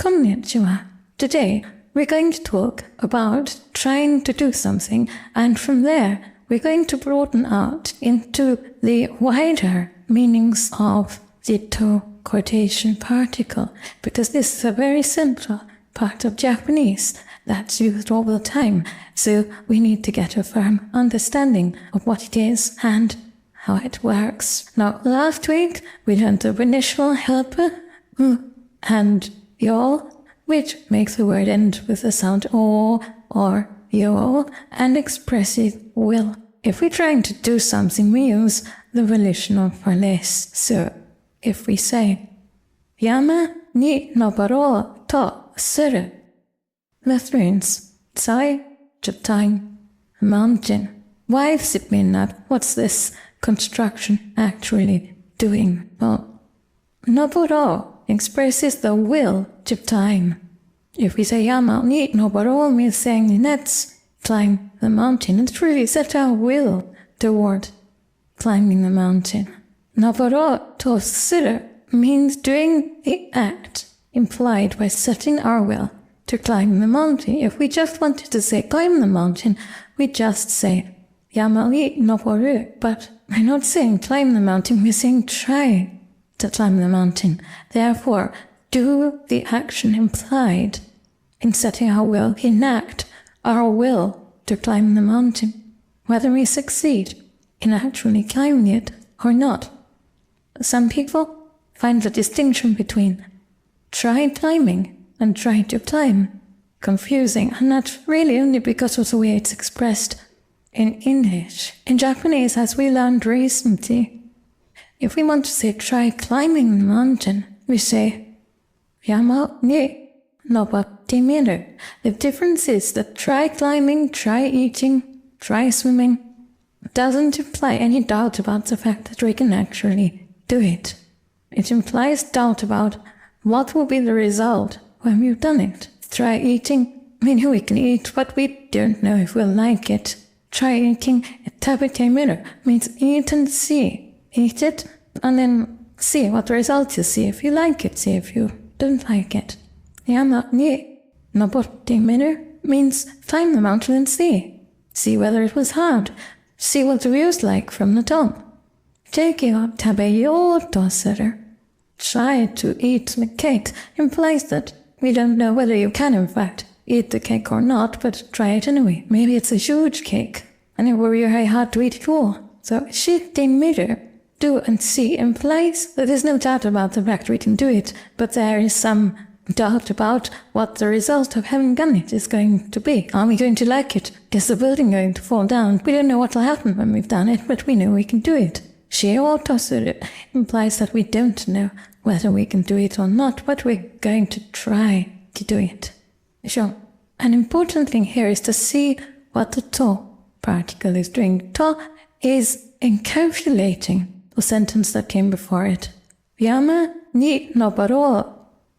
Konnichiwa. Today, we're going to talk about trying to do something, and from there, we're going to broaden out into the wider meanings of the to quotation particle, because this is a very central part of Japanese that's used all the time. So we need to get a firm understanding of what it is and how it works. Now, last week, we learned the initial helper, and yo, which makes the word end with the sound o or yo, and expresses will. If we're trying to do something, we use the volitional for less. So, if we say, Yama ni nobaro to suru, that means, sai jatain, mountain. Why does it mean that? What's this construction actually doing? Well, nobaro expresses the will to climb. If we say Yama ni nobaro means saying let's climb the mountain, it's really set our will toward climbing the mountain. Nobaro to suru means doing the act implied by setting our will to climb the mountain. If we just wanted to say climb the mountain, we just say Yama ni noboru, but we're not saying climb the mountain, we're saying try to climb the mountain. Therefore, do the action implied in setting our will, enact our will to climb the mountain, whether we succeed in actually climbing it or not. Some people find the distinction between try climbing and try to climb confusing, and that's really only because of the way it's expressed in English. In Japanese, as we learned recently, if we want to say try climbing the mountain, we say Yama ni nobotte miru. The difference is that try climbing, try eating, try swimming doesn't imply any doubt about the fact that we can actually do it. It implies doubt about what will be the result when we've done it. Try eating, we know we can eat, but we don't know if we'll like it. Try eating, tabete miru means eat and see. Eat it, and then see what result you see. If you like it, see if you don't like it. Yama ni nobotte miru means climb the mountain and see. See whether it was hard. See what the view's like from the top. Taking up tabeyo to suru. Try to eat the cake implies that we don't know whether you can in fact eat the cake or not, but try it anyway. Maybe it's a huge cake, and it will be very hard to eat it all. So shite miru, do and see, implies that there's no doubt about the fact we can do it, but there is some doubt about what the result of having done it is going to be. Are we going to like it? Is the building going to fall down? We don't know what will happen when we've done it, but we know we can do it. Shio to suru implies that we don't know whether we can do it or not, but we're going to try to do it. Sure. An important thing here is to see what the to particle is doing. To is encapsulating the sentence that came before it. Yama ni nobaro,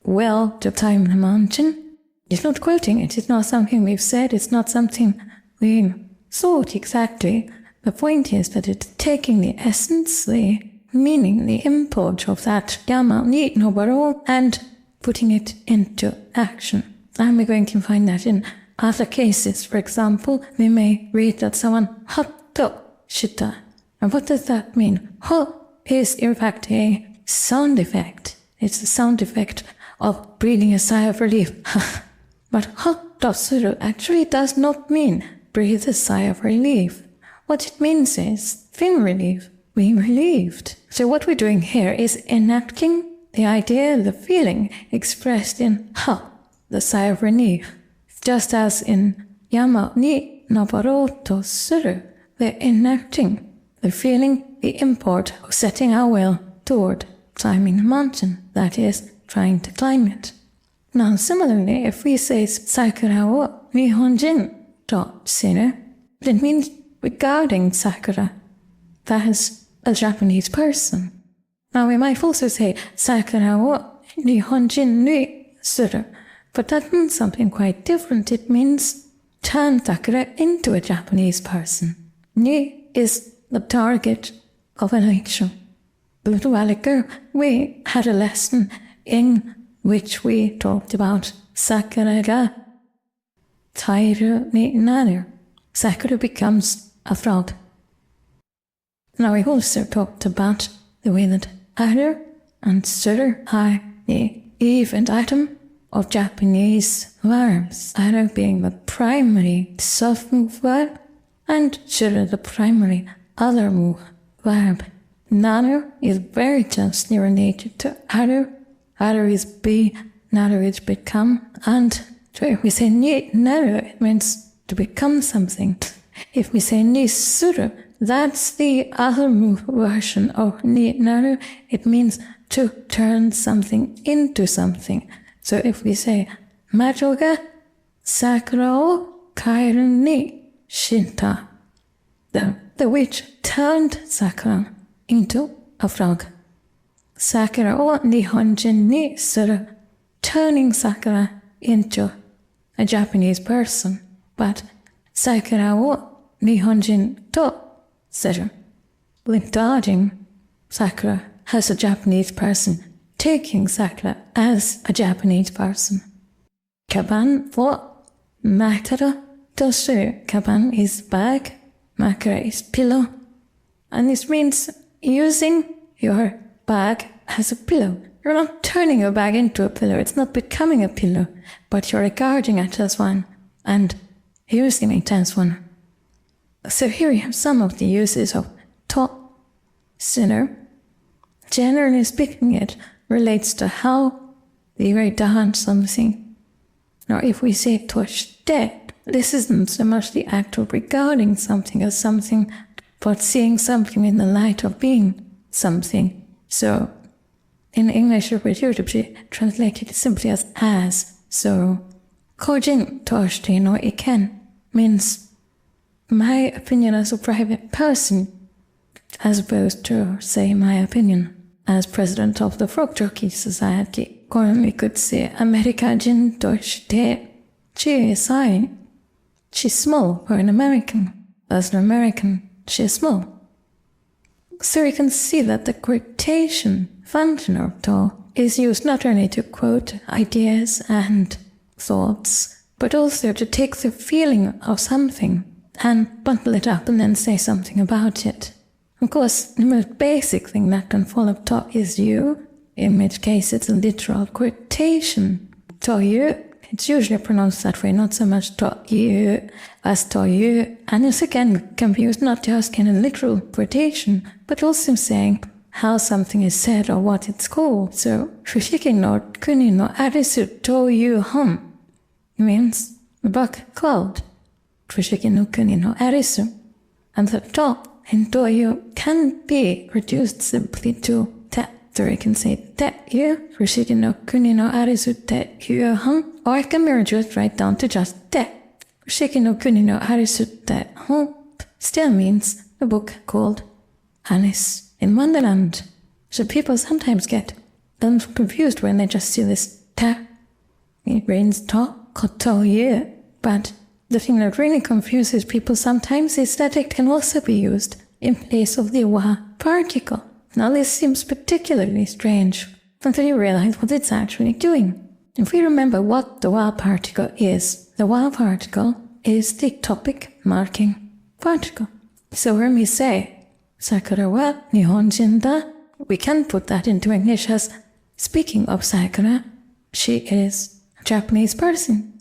well to climb the mountain. It's not quoting it. It's not something we've said. It's not something we thought exactly. The point is that it's taking the essence, the meaning, the import of that Yama ni nobaro and putting it into action. And we're going to find that in other cases. For example, we may read that someone hatto shita. And what does that mean? Ho is in fact a sound effect. It's the sound effect of breathing a sigh of relief. But hatto suru actually does not mean breathe a sigh of relief. What it means is feel relief, being relieved. So what we're doing here is enacting the idea, the feeling expressed in ha, the sigh of relief. Just as in Yama ni nobaro to suru, we're enacting the feeling, the import of setting our will toward climbing the mountain, that is, trying to climb it. Now, similarly, if we say sakura wo nihonjin to suru, it means regarding sakura, that is a Japanese person. Now, we might also say sakura wo nihonjin ni suru, but that means something quite different. It means turn sakura into a Japanese person. Ni is the target of an action. A little while ago, we had a lesson in which we talked about. Sakura ga tairu ni naru. Sakura becomes a frog. Now we also talked about the way that aru and suru are the even item of Japanese verbs. Aru being the primary self-move verb and suru the primary other move verb. Naru is very closely related to aru. Aru is be, naru is become, and so if we say ni naru, it means to become something. If we say ni suru, that's the other move version of ni naru. It means to turn something into something. So if we say Majo ga sakura o kairu ni shinta, the witch turned Sakura into a frog. Sakura o nihonjin ni suru, turning Sakura into a Japanese person. But Sakura o nihonjin to suru, regarding Sakura as a Japanese person, taking Sakura as a Japanese person. Kaban wo makara to suru. Kaban is bag, makara is pillow. And this means using your bag as a pillow. You're not turning your bag into a pillow. It's not becoming a pillow, but you're regarding it as one and using it as one. So here you have some of the uses of to, sinner. Generally speaking, it relates to how you write down something. Now, if we say toshite, this isn't so much the act of regarding something as something, but seeing something in the light of being something. So, in English, it would be translated simply as. So, kojin toshite no iken means my opinion as a private person, as opposed to, say, my opinion as president of the Frog Jockey Society. Or we could say America jin toshite chi sai. She's small for an American. As an American, she is small. So you can see that the quotation function of to is used not only to quote ideas and thoughts, but also to take the feeling of something and bundle it up and then say something about it. Of course, the most basic thing that can follow to is you, in which case it's a literal quotation. To you, it's usually pronounced that way, not so much to you as to you. And this again can be used not just in a literal quotation, but also saying how something is said or what it's called. So, Fushiki no kuni no arisu to you hon means the book called Fushiki no kuni no arisu. And the to in toyu can be reduced simply to te. So you can say te you, Fushiki no kuni no arisu te you hon, or it can be reduced right down to just te. Fushiki no kuni no arisu te hon still means the book called Alice in Wonderland. So people sometimes get confused when they just see this te. It means to, koto you, but the thing that really confuses people sometimes is that it can also be used in place of the wa particle. Now this seems particularly strange until you realize what it's actually doing. If we remember what the wa particle is, the wa particle is the topic marking particle. So when we say Sakura wa nihonjin da, we can put that into English as, speaking of Sakura, she is a Japanese person.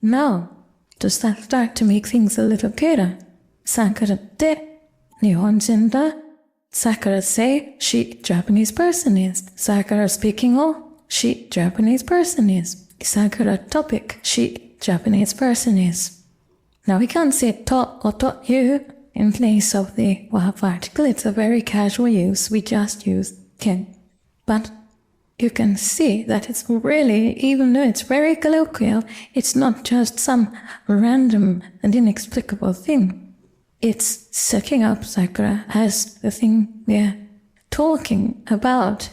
Now, does that start to make things a little clearer? Sakura de nihonjin da. Sakura say she Japanese person is. Sakura speaking o, she Japanese person is. Sakura topic, she Japanese person is. Now we can't say to or to you in place of the wa particle. It's a very casual use. We just use ken. But you can see that it's really, even though it's very colloquial, it's not just some random and inexplicable thing. It's setting up Sakura as the thing we're talking about,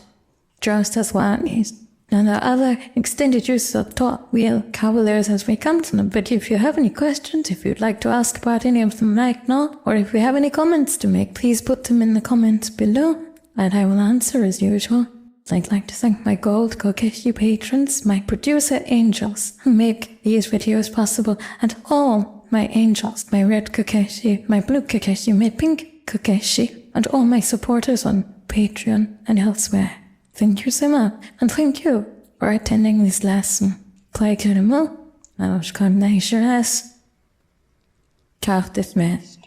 just as one is. And there are other extended uses of to we'll cover those as we come to them. But if you have any questions, if you'd like to ask about any of them right now, or if you have any comments to make, please put them in the comments below, and I will answer as usual. I'd like to thank my gold Kokeshi patrons, my producer angels who make these videos possible, and all my angels, my red Kokeshi, my blue Kokeshi, my pink Kokeshi, and all my supporters on Patreon and elsewhere. Thank you so much, and thank you for attending this lesson. Play Kurimo, Namaskar Naishras. Carte dismissed.